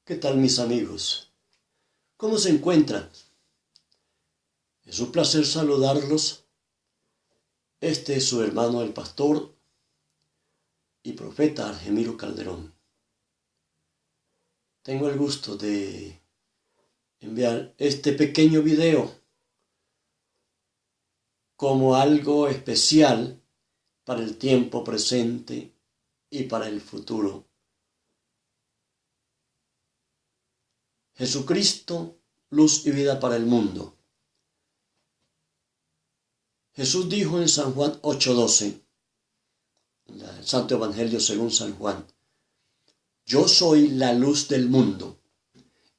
¿Qué tal, mis amigos? ¿Cómo se encuentran? Es un placer saludarlos. Este es su hermano el pastor y profeta Argemiro Calderón. Tengo el gusto de enviar este pequeño video como algo especial para el tiempo presente y para el futuro. Jesucristo, luz y vida para el mundo. Jesús dijo en San Juan 8:12, el Santo Evangelio según San Juan: yo soy la luz del mundo,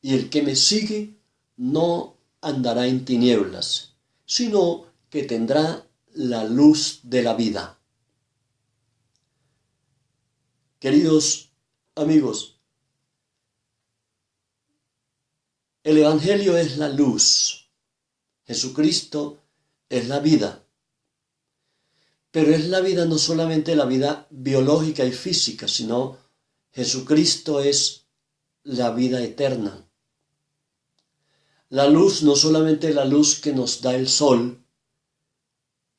y el que me sigue no andará en tinieblas, sino que tendrá la luz de la vida. Queridos amigos, el Evangelio es la luz, Jesucristo es la vida, pero es la vida no solamente la vida biológica y física, sino Jesucristo es la vida eterna. La luz no solamente la luz que nos da el sol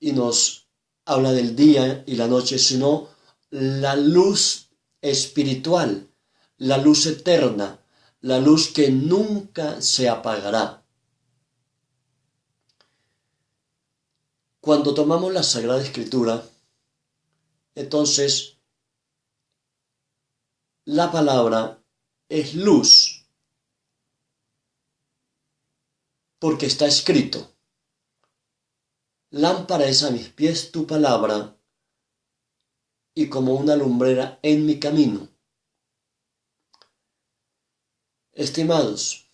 y nos habla del día y la noche, sino la luz espiritual, la luz eterna, la luz que nunca se apagará. Cuando tomamos la Sagrada Escritura, entonces la palabra es luz, porque está escrito: lámpara es a mis pies tu palabra, y como una lumbrera en mi camino. Estimados,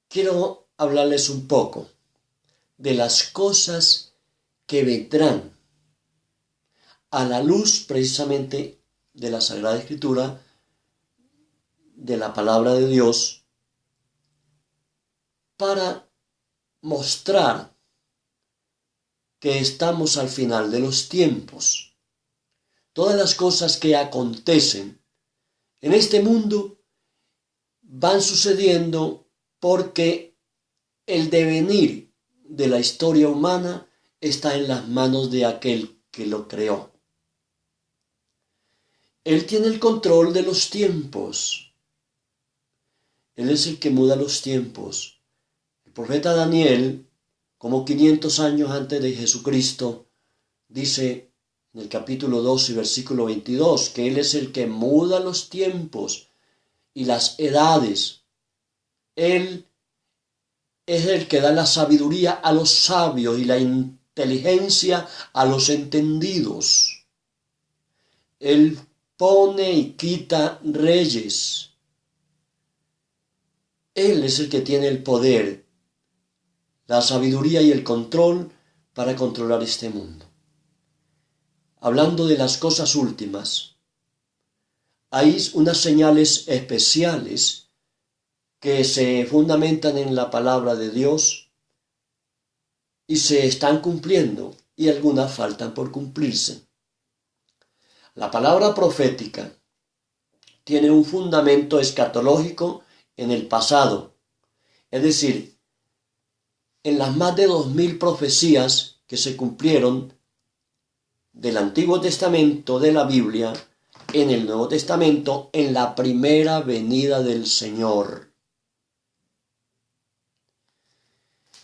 quiero hablarles un poco de las cosas que vendrán a la luz precisamente de la Sagrada Escritura, de la palabra de Dios, para mostrar que estamos al final de los tiempos. Todas las cosas que acontecen en este mundo van sucediendo porque el devenir de la historia humana está en las manos de aquel que lo creó. Él tiene el control de los tiempos. Él es el que muda los tiempos. El profeta Daniel, como 500 años antes de Jesucristo, dice en el capítulo 2 y versículo 22, que Él es el que muda los tiempos y las edades. Él es el que da la sabiduría a los sabios y la inteligencia a los entendidos. Él pone y quita reyes. Él es el que tiene el poder, la sabiduría y el control para controlar este mundo. Hablando de las cosas últimas, hay unas señales especiales que se fundamentan en la palabra de Dios y se están cumpliendo, y algunas faltan por cumplirse. La palabra profética tiene un fundamento escatológico en el pasado, es decir, en las más de 2000 profecías que se cumplieron del Antiguo Testamento de la Biblia en el Nuevo Testamento en la primera venida del Señor.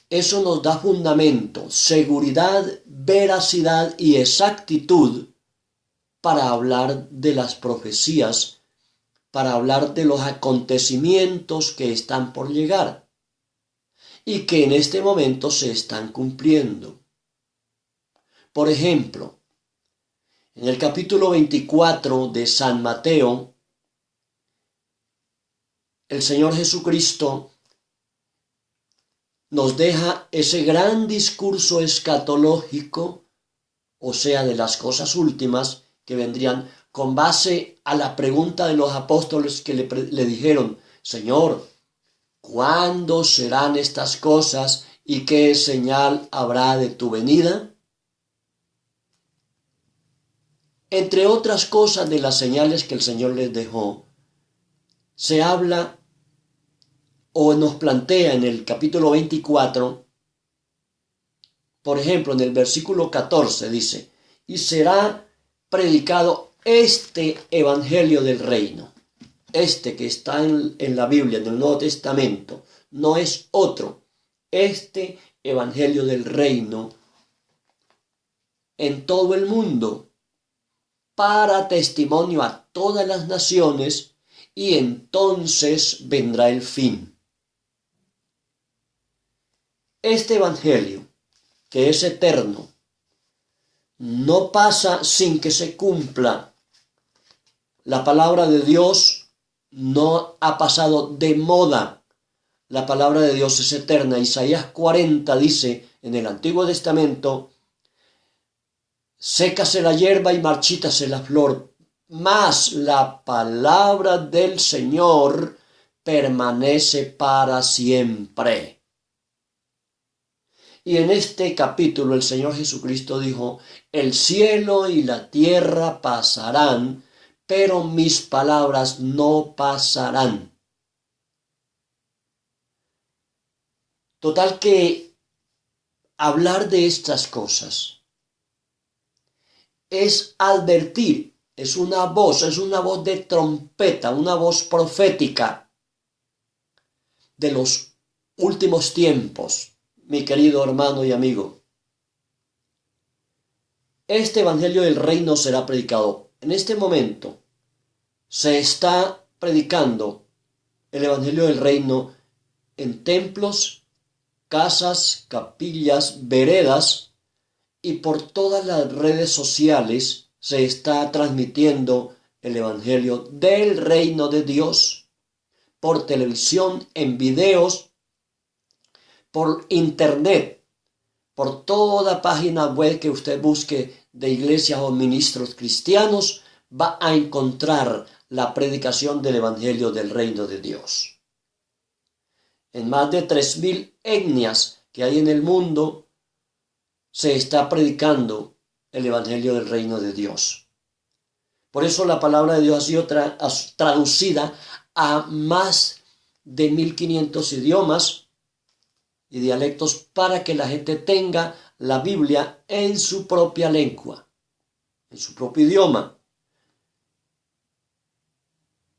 Eso nos da fundamento, seguridad, veracidad y exactitud para hablar de las profecías, para hablar de los acontecimientos que están por llegar y que en este momento se están cumpliendo. Por ejemplo, en el capítulo 24 de San Mateo, el Señor Jesucristo nos deja ese gran discurso escatológico, o sea, de las cosas últimas que vendrían, con base a la pregunta de los apóstoles que le dijeron: Señor, ¿cuándo serán estas cosas y qué señal habrá de tu venida? Entre otras cosas de las señales que el Señor les dejó, se habla o nos plantea en el capítulo 24, por ejemplo, en el versículo 14 dice, y será predicado este evangelio del reino. Este que está en la Biblia, en el Nuevo Testamento, no es otro. Este evangelio del reino en todo el mundo, para testimonio a todas las naciones, y entonces vendrá el fin. Este evangelio, que es eterno, no pasa sin que se cumpla. La palabra de Dios no ha pasado de moda. La palabra de Dios es eterna. Isaías 40 dice en el Antiguo Testamento, sécase la hierba y marchítase la flor, mas la palabra del Señor permanece para siempre. Y en este capítulo el Señor Jesucristo dijo, el cielo y la tierra pasarán, pero mis palabras no pasarán. Total que hablar de estas cosas es advertir, es una voz de trompeta, una voz profética de los últimos tiempos. Mi querido hermano y amigo, este evangelio del reino será predicado. En este momento se está predicando el evangelio del reino en templos, casas, capillas, veredas, y por todas las redes sociales se está transmitiendo el evangelio del reino de Dios, por televisión, en videos, por internet, por toda página web que usted busque de iglesias o ministros cristianos, va a encontrar la predicación del evangelio del reino de Dios. En más de 3.000 etnias que hay en el mundo, se está predicando el evangelio del reino de Dios. Por eso la palabra de Dios ha sido traducida a más de 1.500 idiomas y dialectos para que la gente tenga la Biblia en su propia lengua, en su propio idioma.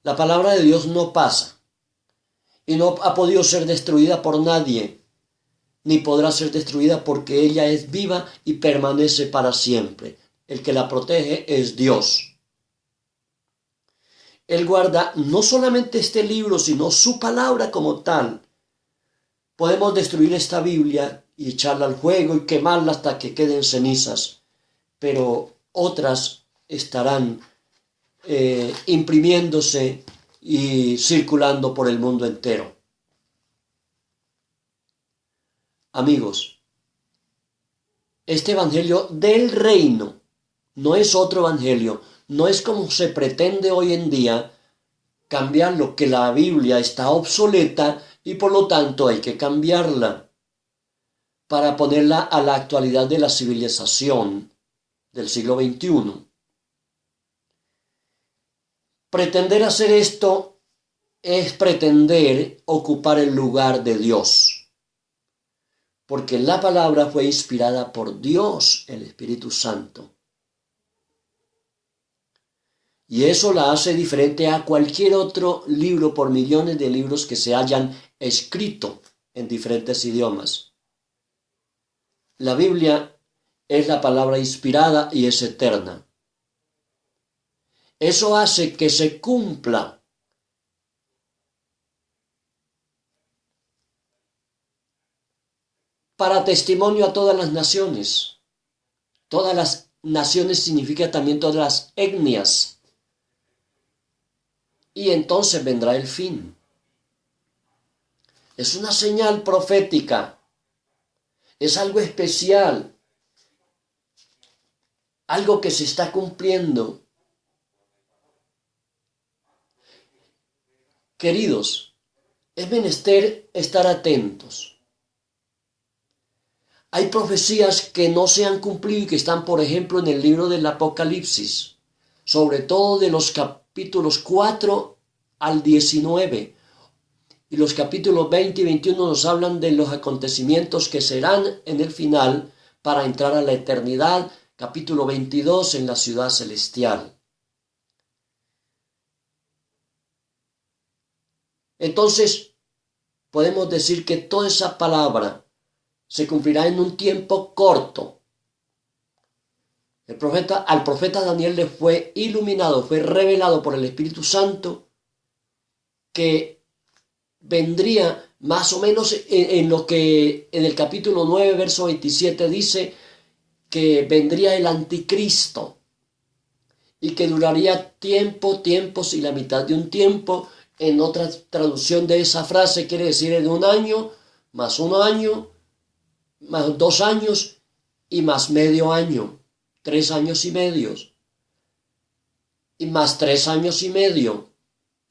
La palabra de Dios no pasa y no ha podido ser destruida por nadie, ni podrá ser destruida porque ella es viva y permanece para siempre. El que la protege es Dios. Él guarda no solamente este libro, sino su palabra como tal. Podemos destruir esta Biblia y echarla al fuego y quemarla hasta que queden cenizas, pero otras estarán imprimiéndose y circulando por el mundo entero. Amigos, este evangelio del reino no es otro evangelio, no es como se pretende hoy en día cambiarlo, que la Biblia está obsoleta y por lo tanto hay que cambiarla para ponerla a la actualidad de la civilización del siglo XXI. Pretender hacer esto es pretender ocupar el lugar de Dios, porque la palabra fue inspirada por Dios, el Espíritu Santo. Y eso la hace diferente a cualquier otro libro, por millones de libros que se hayan escrito en diferentes idiomas. La Biblia es la palabra inspirada y es eterna. Eso hace que se cumpla para testimonio a todas las naciones. Todas las naciones significa también todas las etnias. Y entonces vendrá el fin. Es una señal profética. Es algo especial. Algo que se está cumpliendo. Queridos, es menester estar atentos. Hay profecías que no se han cumplido y que están, por ejemplo, en el libro del Apocalipsis. sobre todo de los capítulos 4 al 19. Y los capítulos 20 y 21 nos hablan de los acontecimientos que serán en el final para entrar a la eternidad. Capítulo 22 en la ciudad celestial. Entonces, podemos decir que toda esa palabra se cumplirá en un tiempo corto. Al profeta Daniel le fue iluminado, fue revelado por el Espíritu Santo que vendría más o menos en lo que en el capítulo 9, verso 27 dice que vendría el anticristo y que duraría tiempos y la mitad de un tiempo. En otra traducción de esa frase quiere decir en un año, más 1 año, más 2 años y más medio año, 3 años y medio, y más 3 años y medio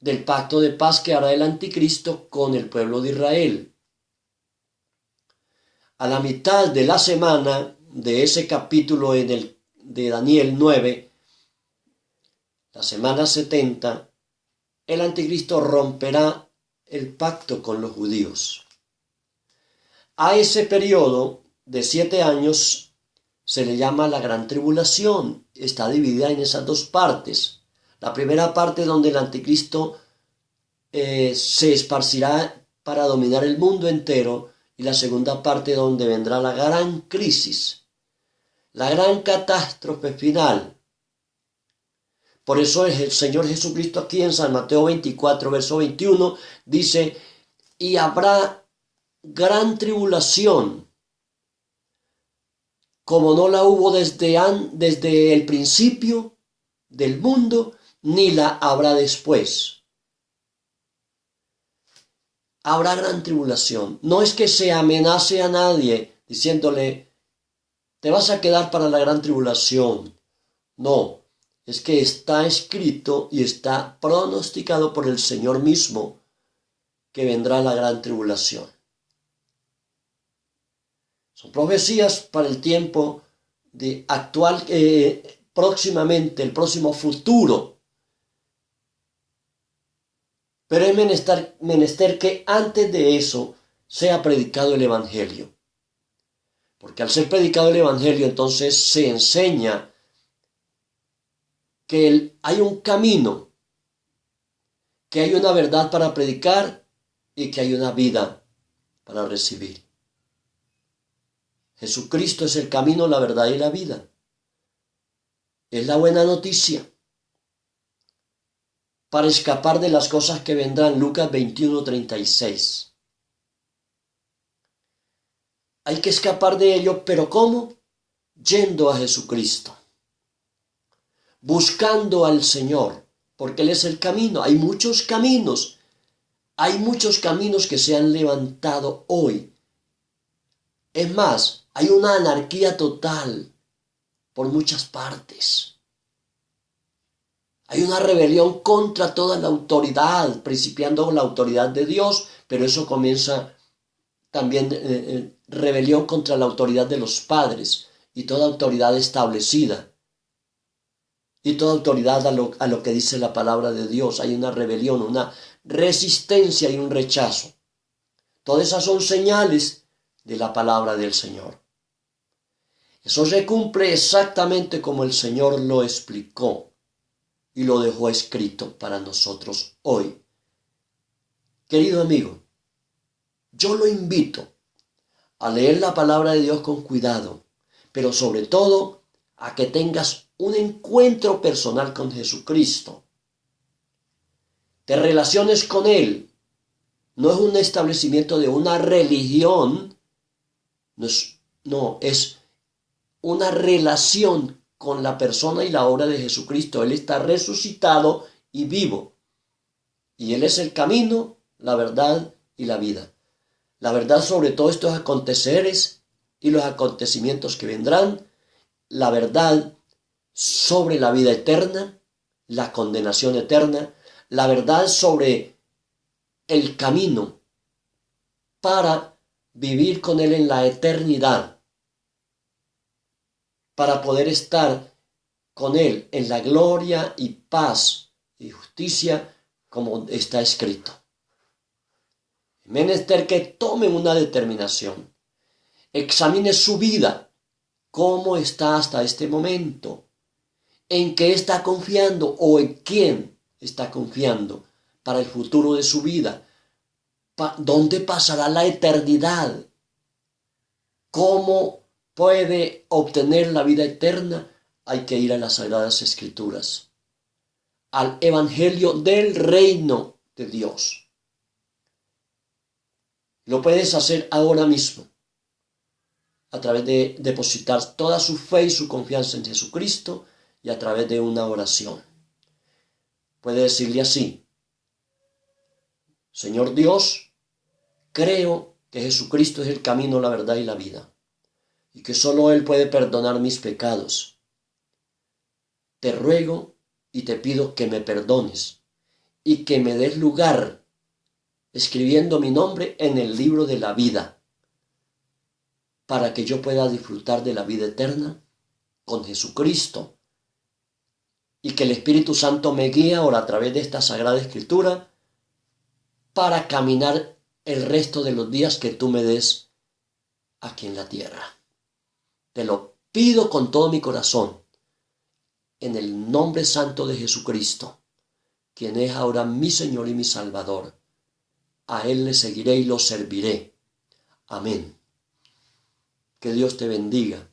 del pacto de paz que hará el anticristo con el pueblo de Israel. A la mitad de la semana de ese capítulo de Daniel 9, la semana 70, el anticristo romperá el pacto con los judíos. A ese periodo de 7 años se le llama la gran tribulación. Está dividida en esas dos partes. La primera parte donde el anticristo se esparcirá para dominar el mundo entero, y la segunda parte donde vendrá la gran crisis, la gran catástrofe final. Por eso el Señor Jesucristo aquí en San Mateo 24, verso 21, dice, y habrá gran tribulación, como no la hubo desde el principio del mundo, ni la habrá después. Habrá gran tribulación. No es que se amenace a nadie diciéndole, te vas a quedar para la gran tribulación. No, es que está escrito y está pronosticado por el Señor mismo que vendrá la gran tribulación. Son profecías para el tiempo de actual, próximamente, el próximo futuro. Pero es menester que antes de eso sea predicado el Evangelio. Porque al ser predicado el Evangelio, entonces se enseña que hay un camino, que hay una verdad para predicar y que hay una vida para recibir. Jesucristo es el camino, la verdad y la vida. Es la buena noticia para escapar de las cosas que vendrán. Lucas 21:36. Hay que escapar de ello, pero ¿cómo? Yendo a Jesucristo, buscando al Señor, porque Él es el camino. Hay muchos caminos que se han levantado hoy. Es más, hay una anarquía total por muchas partes. Hay una rebelión contra toda la autoridad, principiando con la autoridad de Dios, pero eso comienza también rebelión contra la autoridad de los padres y toda autoridad establecida. Y toda autoridad a lo que dice la palabra de Dios. Hay una rebelión, una resistencia y un rechazo. Todas esas son señales de la palabra del Señor. Eso se cumple exactamente como el Señor lo explicó y lo dejó escrito para nosotros hoy. Querido amigo, yo lo invito a leer la palabra de Dios con cuidado, pero sobre todo a que tengas un encuentro personal con Jesucristo. Te relaciones con Él. No es un establecimiento de una religión, es una relación con la persona y la obra de Jesucristo. Él está resucitado y vivo. Y Él es el camino, la verdad y la vida. La verdad sobre todos estos aconteceres y los acontecimientos que vendrán. La verdad sobre la vida eterna, la condenación eterna. La verdad sobre el camino para vivir con Él en la eternidad, para poder estar con Él en la gloria y paz y justicia, como está escrito. Es menester que tomen una determinación, examine su vida, cómo está hasta este momento, en qué está confiando o en quién está confiando para el futuro de su vida, dónde pasará la eternidad, cómo puede obtener la vida eterna. Hay que ir a las Sagradas Escrituras, al Evangelio del Reino de Dios. Lo puedes hacer ahora mismo, a través de depositar toda su fe y su confianza en Jesucristo y a través de una oración. Puede decirle así: Señor Dios, creo que Jesucristo es el camino, la verdad y la vida, y que solo Él puede perdonar mis pecados. Te ruego y te pido que me perdones y que me des lugar escribiendo mi nombre en el libro de la vida, para que yo pueda disfrutar de la vida eterna con Jesucristo, y que el Espíritu Santo me guíe ahora a través de esta Sagrada Escritura para caminar el resto de los días que tú me des aquí en la tierra. Te lo pido con todo mi corazón, en el nombre santo de Jesucristo, quien es ahora mi Señor y mi Salvador. A Él le seguiré y lo serviré. Amén. Que Dios te bendiga